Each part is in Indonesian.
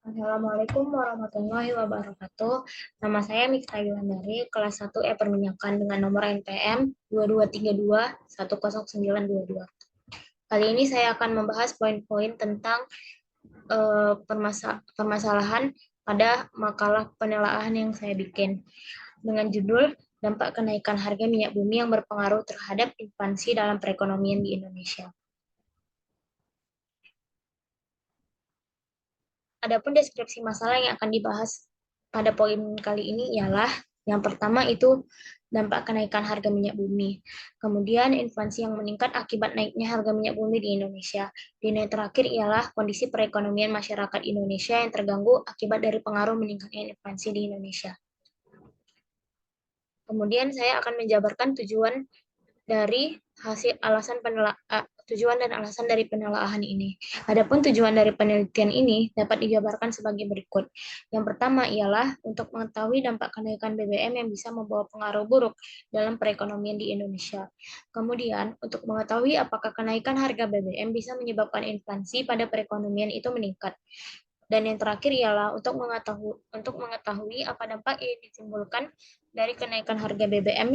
Assalamualaikum warahmatullahi wabarakatuh. Nama saya Mikta Yulandari, kelas 1 Perminyakan dengan nomor NPM 22321092. Kali ini saya akan membahas poin-poin tentang permasalahan pada makalah penelaahan yang saya bikin dengan judul Dampak Kenaikan Harga Minyak Bumi yang Berpengaruh Terhadap Inflasi dalam Perekonomian di Indonesia. Adapun deskripsi masalah yang akan dibahas pada poin kali ini ialah yang pertama itu dampak kenaikan harga minyak bumi. Kemudian inflasi yang meningkat akibat naiknya harga minyak bumi di Indonesia. Dan yang terakhir ialah kondisi perekonomian masyarakat Indonesia yang terganggu akibat dari pengaruh meningkatnya inflasi di Indonesia. Kemudian saya akan menjabarkan tujuan dari hasil tujuan dan alasan dari penelaahan ini. Adapun tujuan dari penelitian ini dapat dijabarkan sebagai berikut. Yang pertama ialah untuk mengetahui dampak kenaikan BBM yang bisa membawa pengaruh buruk dalam perekonomian di Indonesia. Kemudian, untuk mengetahui apakah kenaikan harga BBM bisa menyebabkan inflasi pada perekonomian itu meningkat. Dan yang terakhir ialah untuk mengetahui apa dampak yang ditimbulkan dari kenaikan harga BBM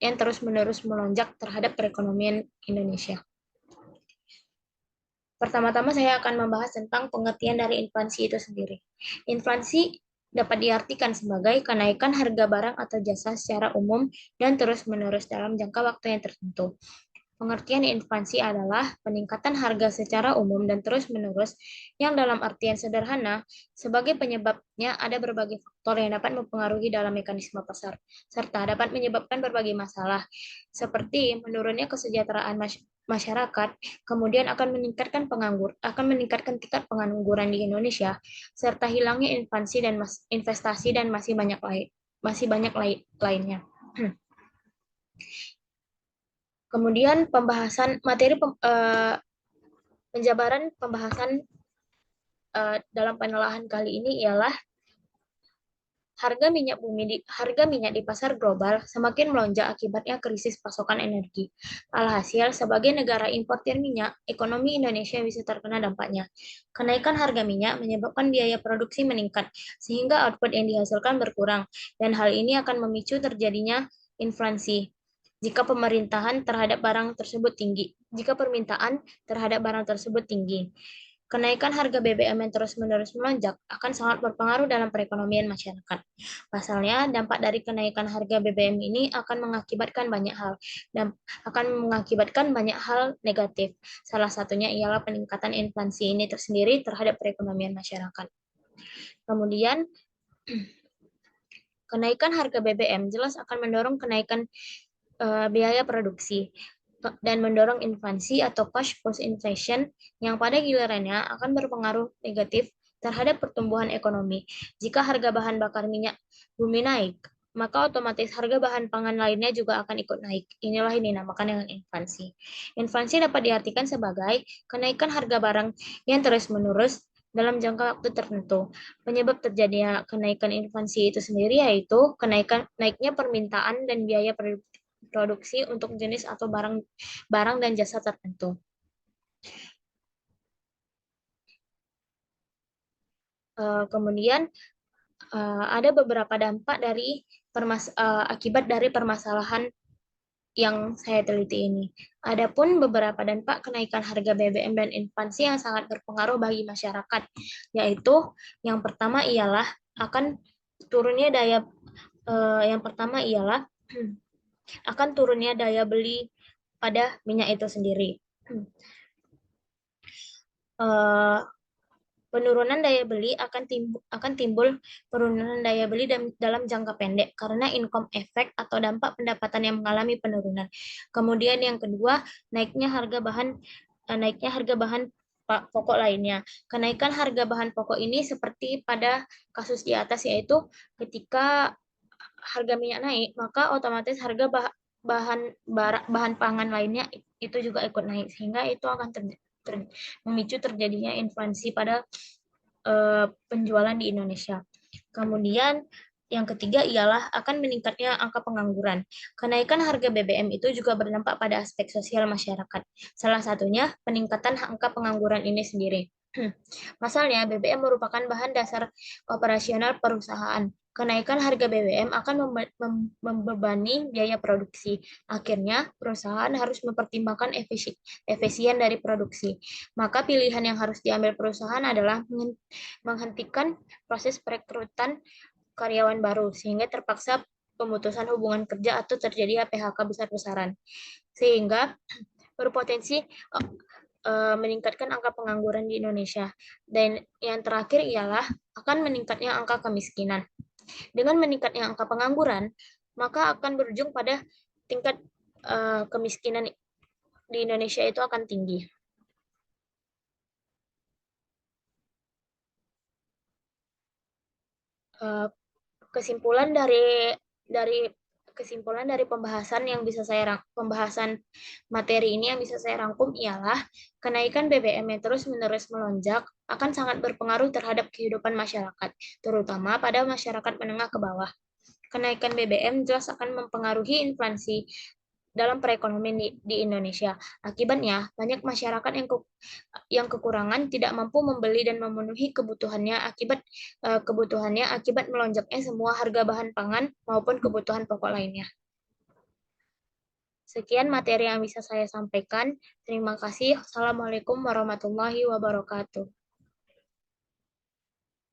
yang terus-menerus melonjak terhadap perekonomian Indonesia. Pertama-tama saya akan membahas tentang pengertian dari inflasi itu sendiri. Inflasi dapat diartikan sebagai kenaikan harga barang atau jasa secara umum dan terus-menerus dalam jangka waktu yang tertentu. Pengertian inflasi adalah peningkatan harga secara umum dan terus-menerus yang dalam artian sederhana, sebagai penyebabnya ada berbagai faktor yang dapat mempengaruhi dalam mekanisme pasar, serta dapat menyebabkan berbagai masalah, seperti menurunnya kesejahteraan masyarakat, kemudian akan meningkatkan tingkat pengangguran di Indonesia, serta hilangnya investasi dan masih banyak lainnya. Kemudian penjabaran pembahasan dalam penelaahan kali ini ialah harga minyak di pasar global semakin melonjak akibatnya krisis pasokan energi. Alhasil, sebagai negara importir minyak, ekonomi Indonesia bisa terkena dampaknya. Kenaikan harga minyak menyebabkan biaya produksi meningkat, sehingga output yang dihasilkan berkurang, dan hal ini akan memicu terjadinya inflasi. Jika permintaan terhadap barang tersebut tinggi. Kenaikan harga BBM yang terus-menerus melonjak akan sangat berpengaruh dalam perekonomian masyarakat. Pasalnya, dampak dari kenaikan harga BBM ini akan mengakibatkan banyak hal negatif. Salah satunya ialah peningkatan inflasi ini tersendiri terhadap perekonomian masyarakat. Kemudian, kenaikan harga BBM jelas akan mendorong kenaikan biaya produksi dan mendorong inflasi atau cash post inflation yang pada gilirannya akan berpengaruh negatif terhadap pertumbuhan ekonomi. Jika harga bahan bakar minyak bumi naik, maka otomatis harga bahan pangan lainnya juga akan ikut naik. Inilah yang dinamakan dengan inflasi. Inflasi dapat diartikan sebagai kenaikan harga barang yang terus-menerus dalam jangka waktu tertentu. Penyebab terjadinya kenaikan inflasi itu sendiri yaitu naiknya permintaan dan biaya produksi untuk jenis atau barang dan jasa tertentu. Kemudian ada beberapa dampak akibat dari permasalahan yang saya teliti ini. Adapun beberapa dampak kenaikan harga BBM dan inflasi yang sangat berpengaruh bagi masyarakat, yaitu yang pertama ialah akan turunnya daya beli pada minyak itu sendiri. Penurunan daya beli akan timbul penurunan daya beli dalam jangka pendek karena income effect atau dampak pendapatan yang mengalami penurunan. Kemudian yang kedua, naiknya harga bahan pokok lainnya. Kenaikan harga bahan pokok ini seperti pada kasus di atas, yaitu ketika harga minyak naik, maka otomatis harga bahan pangan lainnya itu juga ikut naik, sehingga itu akan memicu terjadinya inflasi pada penjualan di Indonesia. Kemudian yang ketiga ialah akan meningkatnya angka pengangguran. Kenaikan harga BBM itu juga berdampak pada aspek sosial masyarakat. Salah satunya peningkatan angka pengangguran ini sendiri. Pasalnya, BBM merupakan bahan dasar operasional perusahaan. Kenaikan harga BBM akan membebani biaya produksi. Akhirnya, perusahaan harus mempertimbangkan efisien dari produksi. Maka pilihan yang harus diambil perusahaan adalah menghentikan proses perekrutan karyawan baru, sehingga terpaksa pemutusan hubungan kerja atau terjadi PHK besar-besaran. Sehingga berpotensi meningkatkan angka pengangguran di Indonesia. Dan yang terakhir ialah akan meningkatnya angka kemiskinan. Dengan meningkatnya angka pengangguran, maka akan berujung pada tingkat kemiskinan di Indonesia itu akan tinggi. Eh, kesimpulan dari kesimpulan dari pembahasan yang bisa pembahasan materi ini yang bisa saya rangkum ialah kenaikan BBM yang terus-menerus melonjak akan sangat berpengaruh terhadap kehidupan masyarakat, terutama pada masyarakat menengah ke bawah. Kenaikan BBM jelas akan mempengaruhi inflasi dalam perekonomian di Indonesia. Akibatnya, banyak masyarakat yang kekurangan tidak mampu membeli dan memenuhi kebutuhannya akibat melonjaknya semua harga bahan pangan maupun kebutuhan pokok lainnya. Sekian materi yang bisa saya sampaikan. Terima kasih. Assalamualaikum warahmatullahi wabarakatuh.